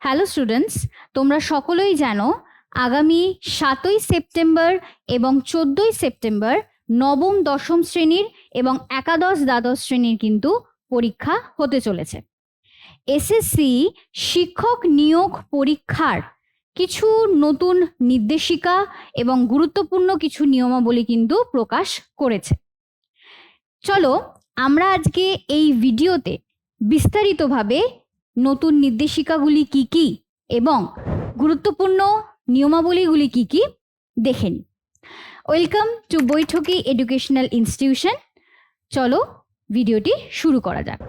Hello students, তোমরা সকলেই জানো আগামী 7ই সেপ্টেম্বর এবং 14ই সেপ্টেম্বর নবম দশম শ্রেণীর এবং একাদশ দ্বাদশ শ্রেণীর কিন্তু পরীক্ষা হতে চলেছে। এসএসসি শিক্ষক নিয়োগ পরীক্ষার কিছু নতুন নির্দেশিকা এবং গুরুত্বপূর্ণ কিছু নিয়মাবলী কিন্তু প্রকাশ করেছে। চলো আমরা আজকে এই ভিডিওতে বিস্তারিতভাবে নতুন নির্দেশিকাগুলি কি কি এবং গুরুত্বপূর্ণ নিয়মাবলীগুলি কি কি দেখে নিই। Welcome to বৈঠকি educational institution. চলো ভিডিওটি শুরু করা যাক।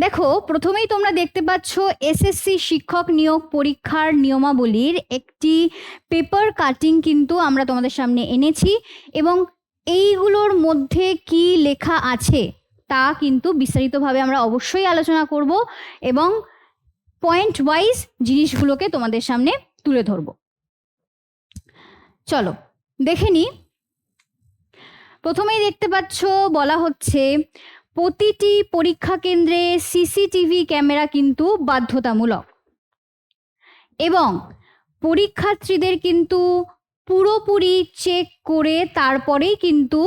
দেখো, প্রথমেই তোমরা দেখতে পাচ্ছ এসএসসি শিক্ষক নিয়োগ পরীক্ষার নিয়মাবলীর একটি পেপার কাটিং কিন্তু আমরা তোমাদের সামনে এনেছি এবং এইগুলোর মধ্যে কি লেখা আছে তা কিন্তু বিস্তারিতভাবে আমরা অবশ্যই আলোচনা করব এবং পয়েন্ট ওয়াইজ জিনিসগুলোকে তোমাদের সামনে তুলে ধরব। চলো দেখে নিই। প্রথমেই দেখতে পাচ্ছ বলা হচ্ছে প্রতিটি পরীক্ষা কেন্দ্রে সিসিটিভি ক্যামেরা কিন্তু বাধ্যতামূলক এবং পরীক্ষার্থীদের কিন্তু পুরোপুরি চেক করে তারপরেই কিন্তু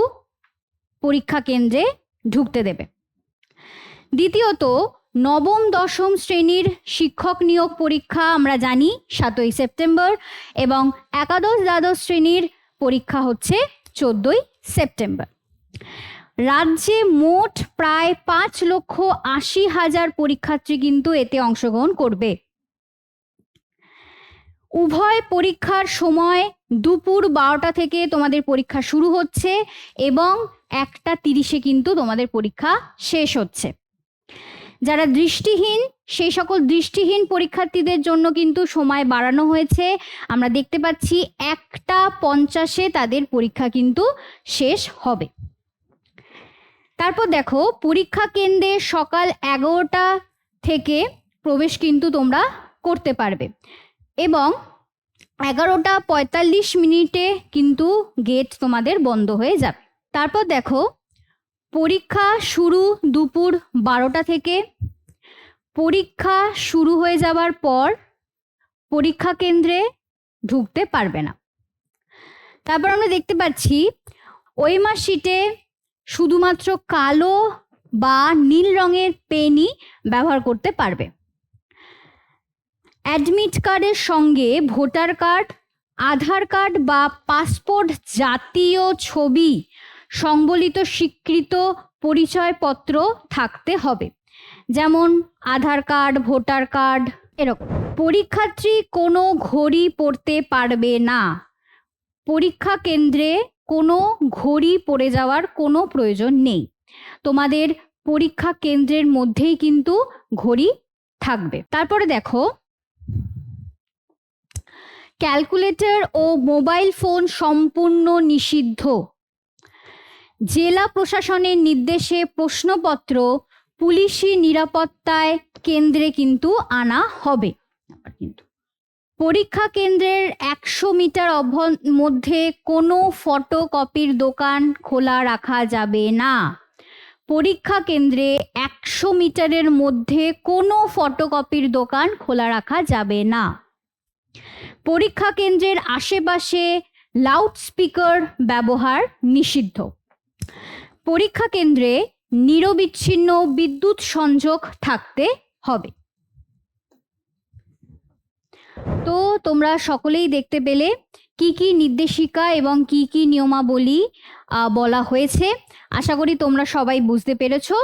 পরীক্ষা কেন্দ্রে ঢুকতে দেবে। দ্বিতীয়ত, নবম দশম শ্রেণীর শিক্ষক নিয়োগ পরীক্ষা আমরা জানি 7ই সেপ্টেম্বর এবং একাদশ দ্বাদশ শ্রেণীর পরীক্ষা হচ্ছে 14ই সেপ্টেম্বর। রাজ্যে মোট প্রায় 5,80,000 পরীক্ষার্থী কিন্তু এতে অংশগ্রহণ করবে। উভয় পরীক্ষার সময় দুপুর 12টা থেকে তোমাদের পরীক্ষা শুরু হচ্ছে এবং 1:30-এ কিন্তু তোমাদের পরীক্ষা শেষ হচ্ছে। যারা দৃষ্টিহীন সেই সকল দৃষ্টিহীন পরীক্ষার্থীদের জন্য কিন্তু সময় বাড়ানো হয়েছে। আমরা দেখতে পাচ্ছি 1:50-এ তাদের পরীক্ষা কিন্তু শেষ হবে। তারপর দেখো, পরীক্ষা কেন্দ্রে সকাল 11টা থেকে প্রবেশ কিন্তু তোমরা করতে পারবে এবং 11:45 কিন্তু গেট তোমাদের বন্ধ হয়ে যাবে। তারপর দেখো, পরীক্ষা শুরু দুপুর 12টা থেকে। পরীক্ষা শুরু হয়ে যাওয়ার পর পরীক্ষা কেন্দ্রে ঢুকতে পারবে না। তারপর আমরা দেখতে পাচ্ছি ওএমআর শিটে শুধুমাত্র কালো বা নীল রঙের পেনই ব্যবহার করতে পারবে। অ্যাডমিট কার্ডের সঙ্গে ভোটার কার্ড, আধার কার্ড বা পাসপোর্ট জাতীয় ছবি সংবলিত স্বীকৃত পরিচয়পত্র থাকতে হবে, যেমন আধার কার্ড, ভোটার কার্ড এরকম। পরীক্ষার্থী কোনো ঘড়ি পরতে পারবে না। পরীক্ষা কেন্দ্রে কোনো ঘড়ি পরে যাওয়ার কোনো প্রয়োজন নেই। তোমাদের পরীক্ষা কেন্দ্রের মধ্যেই কিন্তু ঘড়ি থাকবে। তারপরে দেখো, ক্যালকুলেটর ও মোবাইল ফোন সম্পূর্ণ নিষিদ্ধ। জেলা প্রশাসনের নির্দেশে প্রশ্নপত্র পুলিশি নিরাপত্তায় কেন্দ্রে কিন্তু আনা হবে। কিন্তু পরীক্ষা কেন্দ্রের 100 মিটার মধ্যে কোনো ফটোকপির দোকান খোলা রাখা যাবে না। পরীক্ষা কেন্দ্রে 100 মিটারের মধ্যে কোনো ফটোকপির দোকান খোলা রাখা যাবে না। পরীক্ষা কেন্দ্রের আশেপাশে লাউডস্পিকার ব্যবহার নিষিদ্ধ। পরীক্ষা কেন্দ্রে নিরবিচ্ছিন্ন বিদ্যুৎ সংযোগ থাকতে হবে। তো তোমরা সকলেই দেখতে পেলে কি কি নির্দেশিকা এবং কি কি নিয়মাবলী বলা হয়েছে। আশা করি তোমরা সবাই বুঝতে পেরেছো।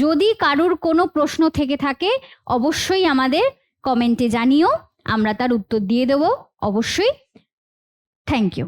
যদি কারোর কোনো প্রশ্ন থেকে থাকে অবশ্যই আমাদের কমেন্টে জানিও, আমরা তার উত্তর দিয়ে দেব অবশ্যই। Thank you.